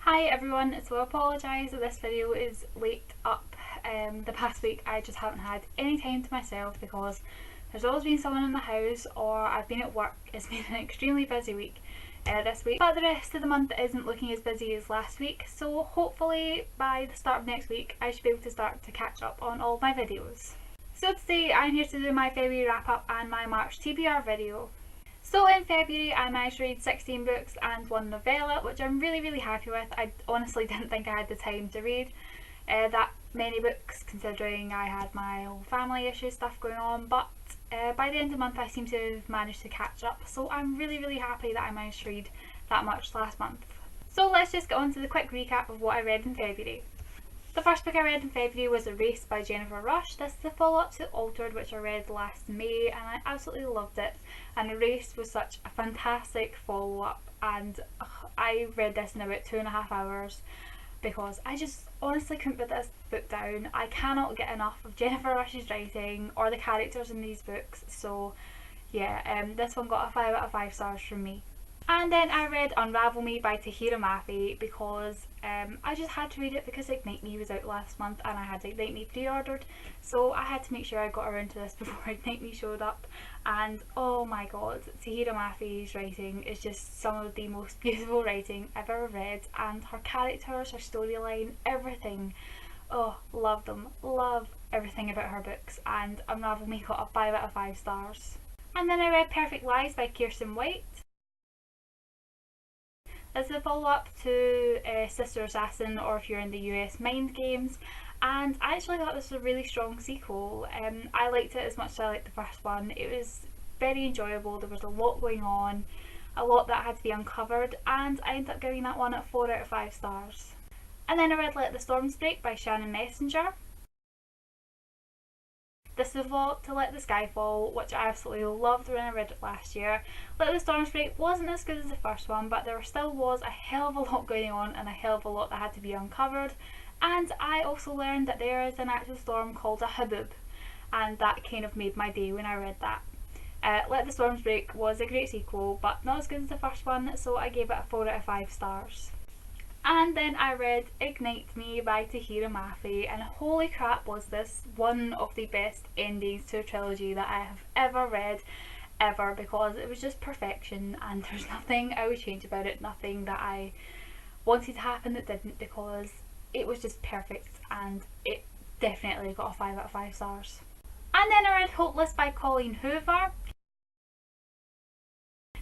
Hi everyone, so I apologise that this video is late up. The past week I just haven't had any time to myself because there's always been someone in the house or I've been at work. It's been an extremely busy week this week, but the rest of the month isn't looking as busy as last week, so hopefully by the start of next week I should be able to start to catch up on all my videos. So today I'm here to do my February wrap up and my March TBR video. So in February I managed to read 16 books and one novella, which I'm really happy with. I honestly didn't think I had the time to read that many books considering I had my whole family issue stuff going on, but by the end of the month I seem to have managed to catch up, so I'm really happy that I managed to read that much last month. So let's just get on to the quick recap of what I read in February. The first book I read in February was Erased by Jennifer Rush. This is the follow-up to Altered, which I read last May, and I absolutely loved it. And Erased was such a fantastic follow-up, and I read this in about 2.5 hours because I just honestly couldn't put this book down. I cannot get enough of Jennifer Rush's writing or the characters in these books, so yeah, this one got a 5 out of 5 stars from me. And then I read Unravel Me by Tahira Mafi because I just had to read it because Ignite Me was out last month and I had Ignite Me pre-ordered, so I had to make sure I got around to this before Ignite Me showed up. And oh my god, Tahira Mafi's writing is just some of the most beautiful writing I've ever read, and her characters, her storyline, everything. Oh, love them. Love everything about her books, and Unravel Me got a 5 out of 5 stars. And then I read Perfect Lies by Kirsten White. This is a follow-up to Sister Assassin, or if you're in the US, Mind Games, and I actually thought this was a really strong sequel. I liked it as much as I liked the first one. It was very enjoyable, there was a lot going on, a lot that had to be uncovered, and I ended up giving that one a 4 out of 5 stars. And then I read Let the Storms Break by Shannon Messenger. This is a follow-up to Let the Sky Fall, which I absolutely loved when I read it last year. Let the Storms Break wasn't as good as the first one, but there still was a hell of a lot going on and a hell of a lot that had to be uncovered. And I also learned that there is an actual storm called a haboob, and that kind of made my day when I read that. Let the Storms Break was a great sequel, but not as good as the first one, so I gave it a 4 out of 5 stars. And then I read Ignite Me by Tahira Mafi, and holy crap was this one of the best endings to a trilogy that I have ever read, ever, because it was just perfection and there's nothing I would change about it, nothing that I wanted to happen that didn't, because it was just perfect and it definitely got a 5 out of 5 stars. And then I read Hopeless by Colleen Hoover.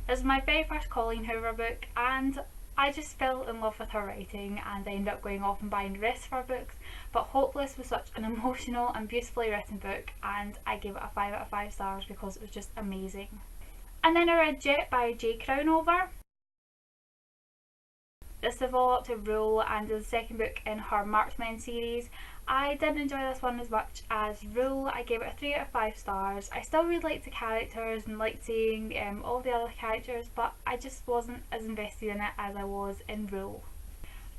This is my very first Colleen Hoover book, and I just fell in love with her writing and I ended up going off and buying the rest of her books, but Hopeless was such an emotional and beautifully written book, and I gave it a 5 out of 5 stars because it was just amazing. And then I read Jet by Jay Crownover. This is a follow-up to Rule and is the second book in her Marksmen series. I didn't enjoy this one as much as Rule. I gave it a 3 out of 5 stars. I still really liked the characters and liked seeing all the other characters, but I just wasn't as invested in it as I was in Rule.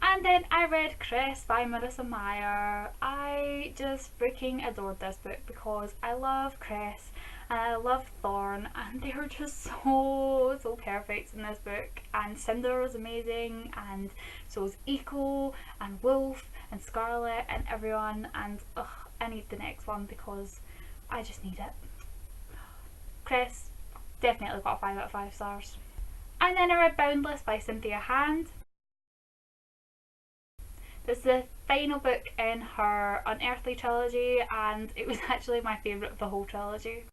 And then I read Cress by Marissa Meyer. I just freaking adored this book because I love Cress and I love Thorn, and they were just so perfect in this book. And Cinder was amazing, and so was Eco and Wolf and Scarlet and everyone, and I need the next one because I just need it. Cress definitely got a 5 out of 5 stars. And then I read Boundless by Cynthia Hand. This is the final book in her Unearthly trilogy, and it was actually my favourite of the whole trilogy.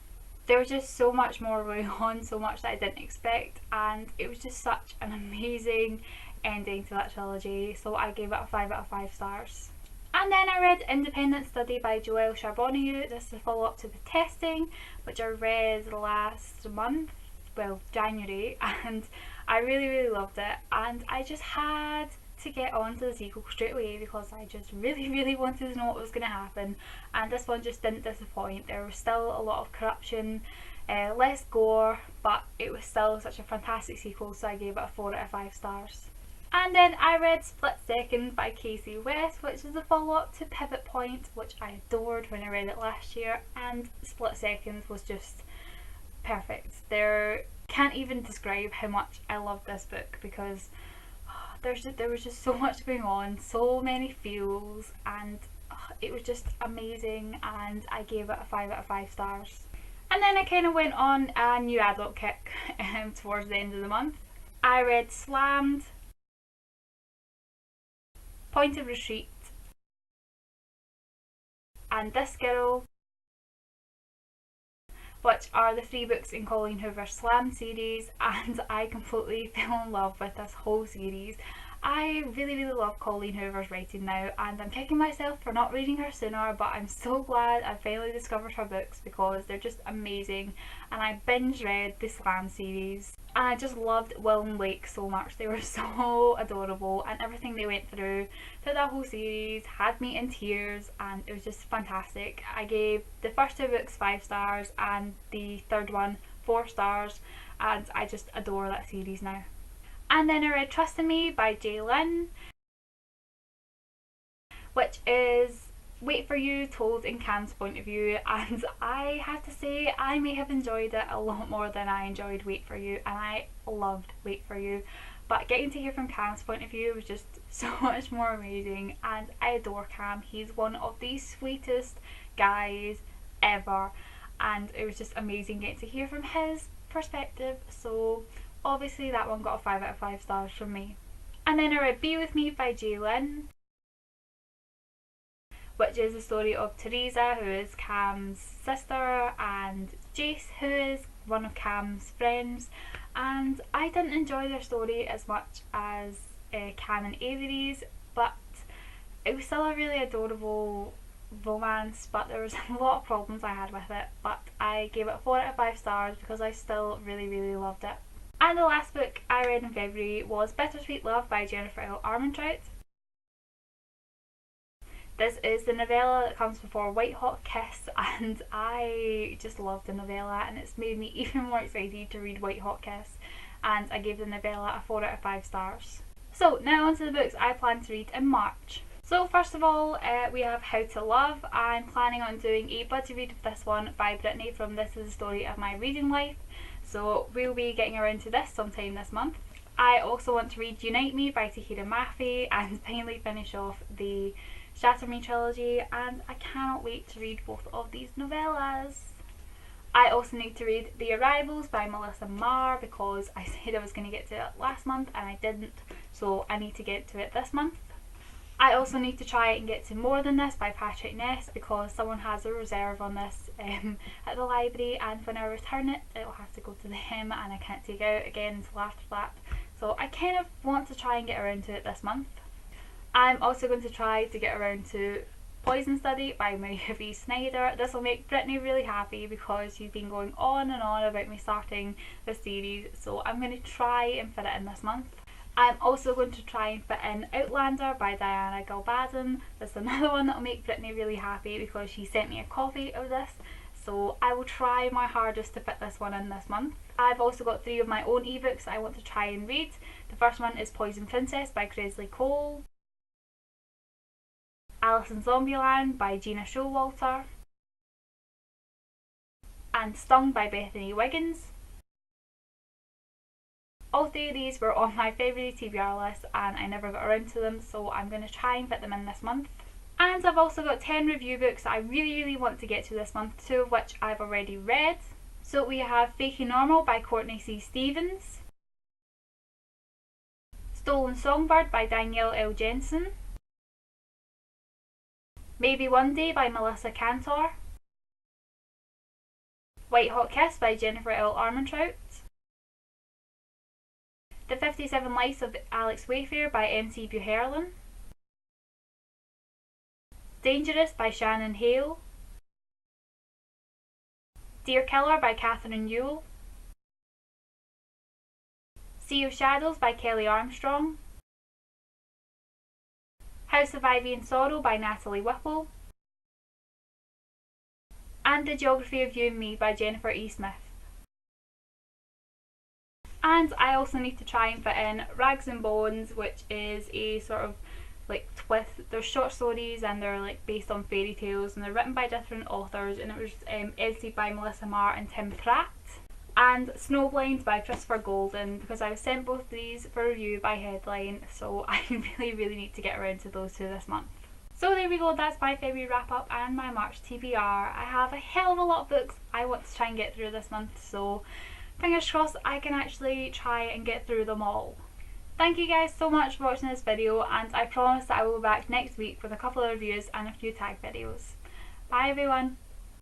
There was just so much more going on, so much that I didn't expect, and it was just such an amazing ending to that trilogy, so I gave it a 5 out of 5 stars. And then I read Independent Study by Joelle Charbonneau. This is a follow-up to The Testing, which I read last month, well, January, and I really loved it, and I just had to get on to the sequel straight away because I just really wanted to know what was going to happen, and this one just didn't disappoint. There was still a lot of corruption, less gore, but it was still such a fantastic sequel, so I gave it a 4 out of 5 stars. And then I read Split Second by Casey West, which is a follow-up to Pivot Point, which I adored when I read it last year, and Split Second was just perfect. There can't even describe how much I loved this book because there was just so much going on, so many feels, and it was just amazing, and I gave it a 5 out of 5 stars. And then I kind of went on a new adult kick towards the end of the month. I read Slammed, Point of Retreat, and This Girl, which are the 3 books in Colleen Hoover's Slam series, and I completely fell in love with this whole series. I really love Colleen Hoover's writing now, and I'm kicking myself for not reading her sooner, but I'm so glad I finally discovered her books because they're just amazing, and I binge read the Slam series. And I just loved Will and Blake so much. They were so adorable, and everything they went through that whole series had me in tears, and it was just fantastic. I gave the first 2 books 5 stars and the third one 4 stars, and I just adore that series now. And then I read Trust in Me by Jay Lynn, which is Wait for You told in Cam's point of view, and I have to say I may have enjoyed it a lot more than I enjoyed Wait for You, and I loved Wait for You, but getting to hear from Cam's point of view was just so much more amazing, and I adore Cam. He's one of the sweetest guys ever, and it was just amazing getting to hear from his perspective, so obviously that one got a 5 out of 5 stars from me. And then I read Be With Me by Jay Lynn, which is the story of Teresa, who is Cam's sister, and Jace, who is one of Cam's friends, and I didn't enjoy their story as much as Cam and Avery's, but it was still a really adorable romance, but there was a lot of problems I had with it, but I gave it 4 out of 5 stars because I still really loved it. And the last book I read in February was Bittersweet Love by Jennifer L. Armentrout. This is the novella that comes before White Hot Kiss, and I just love the novella, and it's made me even more excited to read White Hot Kiss, and I gave the novella a 4 out of 5 stars. So now on to the books I plan to read in March. So first of all, we have How to Love. I'm planning on doing a buddy read of this one by Brittany from This Is the Story of My Reading Life, so we'll be getting around to this sometime this month. I also want to read Unite Me by Tahira Mafi and finally finish off the Shatter Me trilogy, and I cannot wait to read both of these novellas. I also need to read The Arrivals by Melissa Marr because I said I was going to get to it last month and I didn't, so I need to get to it this month. I also need to try and get to More Than This by Patrick Ness because someone has a reserve on this at the library, and when I return it, it'll have to go to them and I can't take it out again until after that. So I kind of want to try and get around to it this month. I'm also going to try to get around to Poison Study by Maria V. Snyder. This will make Brittany really happy because she's been going on and on about me starting this series, so I'm going to try and fit it in this month. I'm also going to try and fit in Outlander by Diana Galbadon. This is another one that will make Brittany really happy because she sent me a copy of this, so I will try my hardest to fit this one in this month. I've also got 3 of my own ebooks I want to try and read. The first one is Poison Princess by Cresley Cole, Alice in Zombieland by Gina Showalter, and Stung by Bethany Wiggins. All 3 of these were on my favourite TBR list and I never got around to them, so I'm going to try and fit them in this month. And I've also got 10 review books that I really want to get to this month, 2 of which I've already read. So we have Faking Normal by Courtney C. Stevens, Stolen Songbird by Danielle L. Jensen, Maybe One Day by Melissa Cantor, White Hot Kiss by Jennifer L. Armentrout, The 57 Lives of Alex Wayfair by MC Buherlin, Dangerous by Shannon Hale, Dear Killer by Catherine Yule, Sea of Shadows by Kelly Armstrong, House of Ivy and Sorrow by Natalie Whipple, and The Geography of You and Me by Jennifer E. Smith. And I also need to try and fit in Rags and Bones, which is a sort of like twist. They're short stories and they're like based on fairy tales and they're written by different authors, and it was edited by Melissa Marr and Tim Pratt. and Snowblind by Christopher Golden, because I was sent both of these for review by Headline, so I really need to get around to those two this month. So there we go, that's my February wrap up and my March TBR. I have a hell of a lot of books I want to try and get through this month, so fingers crossed I can actually try and get through them all. Thank you guys so much for watching this video, and I promise that I will be back next week with a couple of reviews and a few tag videos. Bye everyone!